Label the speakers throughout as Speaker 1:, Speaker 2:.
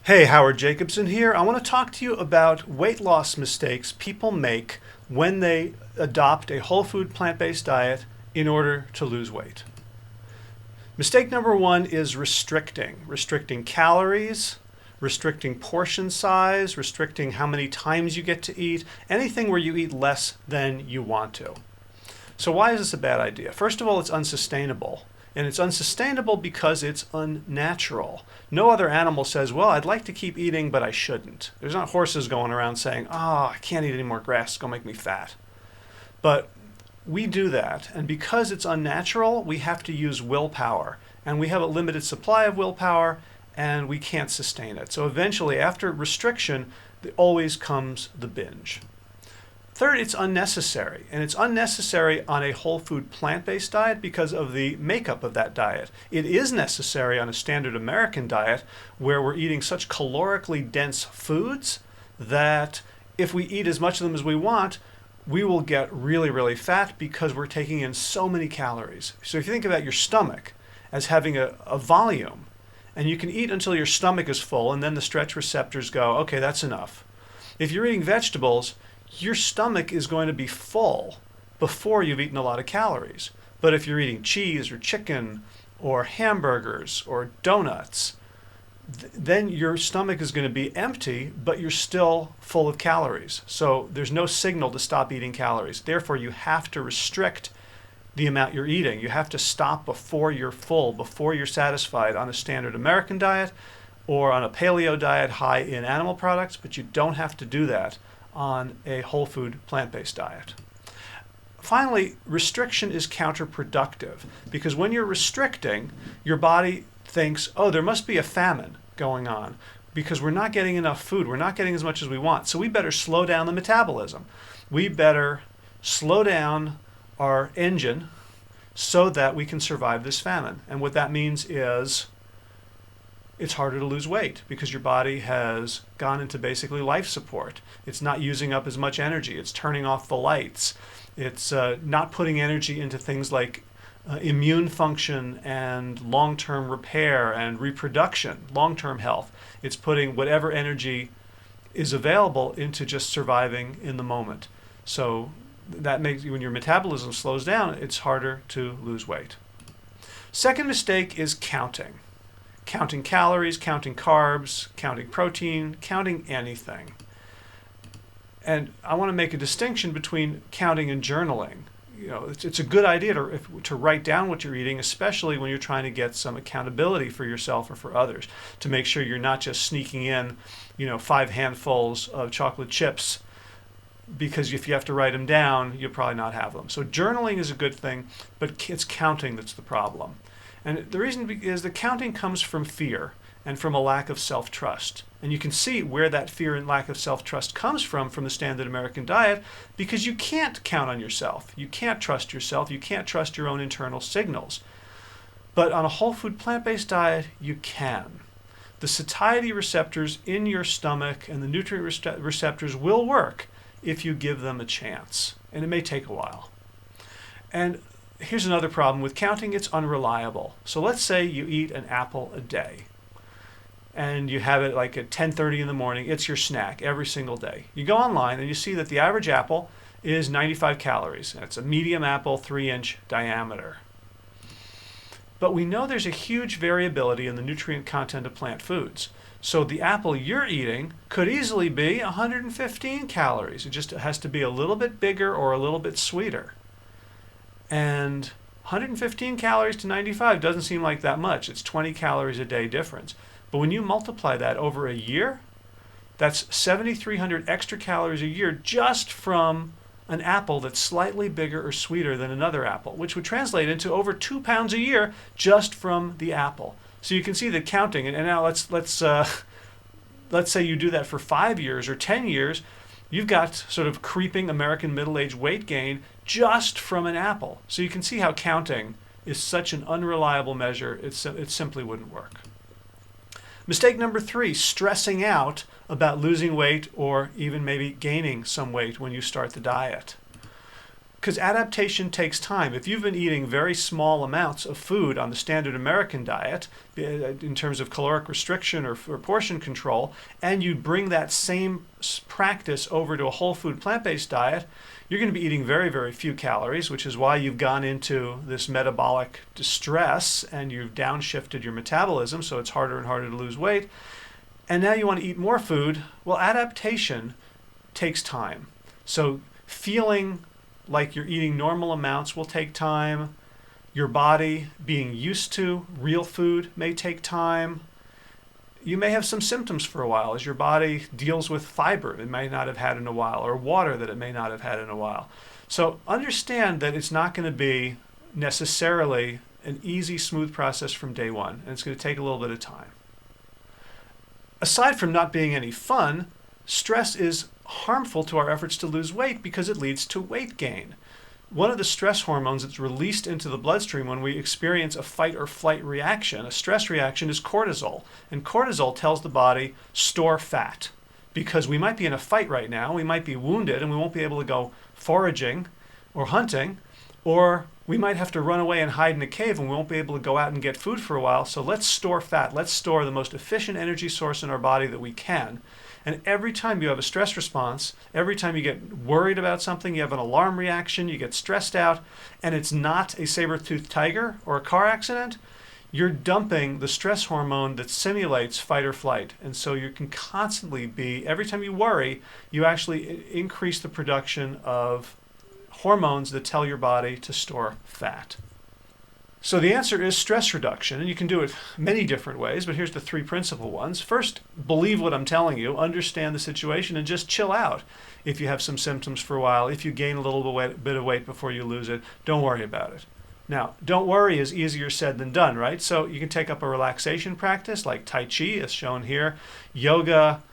Speaker 1: Hey, Howard Jacobson here. I want to talk to you about weight loss mistakes people make when they adopt a whole food plant-based diet in order to lose weight. Mistake number one is restricting calories, restricting portion size, restricting how many times you get to eat, anything where you eat less than you want to. So why is this a bad idea? First of all, it's unsustainable. And it's unsustainable because it's unnatural. No other animal says, well, I'd like to keep eating, but I shouldn't. There's not horses going around saying, oh, I can't eat any more grass, it's going to make me fat. But we do that, and because it's unnatural, we have to use willpower. And we have a limited supply of willpower, and we can't sustain it. So eventually, after restriction, always comes the binge. Third, it's unnecessary, and it's unnecessary on a whole food plant-based diet because of the makeup of that diet. It is necessary on a standard American diet where we're eating such calorically dense foods that if we eat as much of them as we want, we will get really, really fat because we're taking in so many calories. So if you think about your stomach as having a volume, and you can eat until your stomach is full, and then the stretch receptors go, okay, that's enough. If you're eating vegetables, your stomach is going to be full before you've eaten a lot of calories. But if you're eating cheese or chicken or hamburgers or donuts, then your stomach is going to be empty, but you're still full of calories. So there's no signal to stop eating calories. Therefore, you have to restrict the amount you're eating. You have to stop before you're full, before you're satisfied on a standard American diet or on a paleo diet high in animal products, but you don't have to do that on a whole food plant-based diet. Finally, restriction is counterproductive because when you're restricting, your body thinks, oh, there must be a famine going on because we're not getting enough food. We're not getting as much as we want. So we better slow down the metabolism. We better slow down our engine so that we can survive this famine. And what that means is it's harder to lose weight because your body has gone into basically life support. It's not using up as much energy. It's turning off the lights. It's not putting energy into things like immune function and long-term repair and reproduction, long-term health. It's putting whatever energy is available into just surviving in the moment. So that makes, when your metabolism slows down, it's harder to lose weight. Second mistake is counting. Counting calories, counting carbs, counting protein, counting anything. And I want to make a distinction between counting and journaling. You know, it's a good idea to write down what you're eating, especially when you're trying to get some accountability for yourself or for others, to make sure you're not just sneaking in, 5 handfuls of chocolate chips, because if you have to write them down, you'll probably not have them. So journaling is a good thing, but it's counting that's the problem. And the reason is the counting comes from fear and from a lack of self-trust. And you can see where that fear and lack of self-trust comes from the standard American diet, because you can't count on yourself. You can't trust yourself. You can't trust your own internal signals. But on a whole food plant-based diet, you can. The satiety receptors in your stomach and the nutrient receptors will work if you give them a chance. And it may take a while. And here's another problem with counting. It's unreliable. So let's say you eat an apple a day and you have it like at 10:30 in the morning. It's your snack every single day. You go online and you see that the average apple is 95 calories. And it's a medium apple, 3-inch diameter. But we know there's a huge variability in the nutrient content of plant foods. So the apple you're eating could easily be 115 calories. It just has to be a little bit bigger or a little bit sweeter. And 115 calories to 95 doesn't seem like that much. It's 20 calories a day difference. But when you multiply that over a year, that's 7,300 extra calories a year just from an apple that's slightly bigger or sweeter than another apple, which would translate into over 2 pounds a year just from the apple. So you can see the counting. And now let's say you do that for 5 years or 10 years. You've got sort of creeping American middle-aged weight gain just from an apple. So you can see how counting is such an unreliable measure. It simply wouldn't work. Mistake number 3, stressing out about losing weight or even maybe gaining some weight when you start the diet. Because adaptation takes time. If you've been eating very small amounts of food on the standard American diet, in terms of caloric restriction or portion control, and you bring that same practice over to a whole food plant-based diet, you're going to be eating very, very few calories, which is why you've gone into this metabolic distress and you've downshifted your metabolism, so it's harder and harder to lose weight. And now you want to eat more food. Well, adaptation takes time. So feeling like you're eating normal amounts will take time. Your body being used to real food may take time. You may have some symptoms for a while as your body deals with fiber it may not have had in a while, or water that it may not have had in a while. So understand that it's not going to be necessarily an easy, smooth process from day one, and it's going to take a little bit of time. Aside from not being any fun, stress is harmful to our efforts to lose weight because it leads to weight gain. One of the stress hormones that's released into the bloodstream when we experience a fight or flight reaction, a stress reaction, is cortisol. And cortisol tells the body, store fat. Because we might be in a fight right now, we might be wounded and we won't be able to go foraging or hunting, or we might have to run away and hide in a cave and we won't be able to go out and get food for a while. So let's store fat. Let's store the most efficient energy source in our body that we can. And every time you have a stress response, every time you get worried about something, you have an alarm reaction, you get stressed out, and it's not a saber-toothed tiger or a car accident, you're dumping the stress hormone that simulates fight or flight. And so you can constantly be, every time you worry, you actually increase the production of hormones that tell your body to store fat. So the answer is stress reduction, and you can do it many different ways, but here's the three principal ones. First, believe what I'm telling you, understand the situation, and just chill out. If you have some symptoms for a while, if you gain a little bit of weight before you lose it, don't worry about it. Now, don't worry is easier said than done, right? So you can take up a relaxation practice like Tai Chi, as shown here, yoga,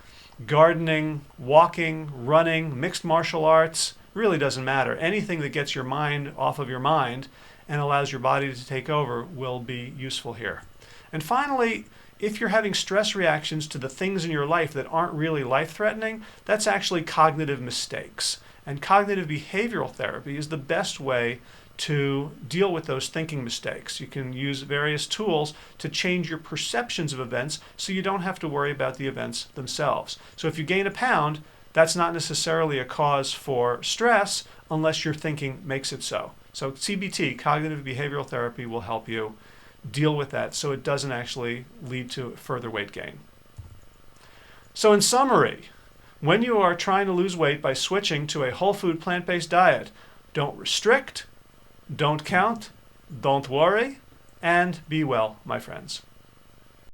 Speaker 1: gardening, walking, running, mixed martial arts, really doesn't matter. Anything that gets your mind off of your mind and allows your body to take over will be useful here. And finally, if you're having stress reactions to the things in your life that aren't really life-threatening, that's actually cognitive mistakes. And cognitive behavioral therapy is the best way to deal with those thinking mistakes. You can use various tools to change your perceptions of events so you don't have to worry about the events themselves. So if you gain a pound, that's not necessarily a cause for stress unless your thinking makes it so. So CBT, cognitive behavioral therapy, will help you deal with that so it doesn't actually lead to further weight gain. So in summary, when you are trying to lose weight by switching to a whole food plant-based diet, don't restrict, don't count, don't worry, and be well, my friends.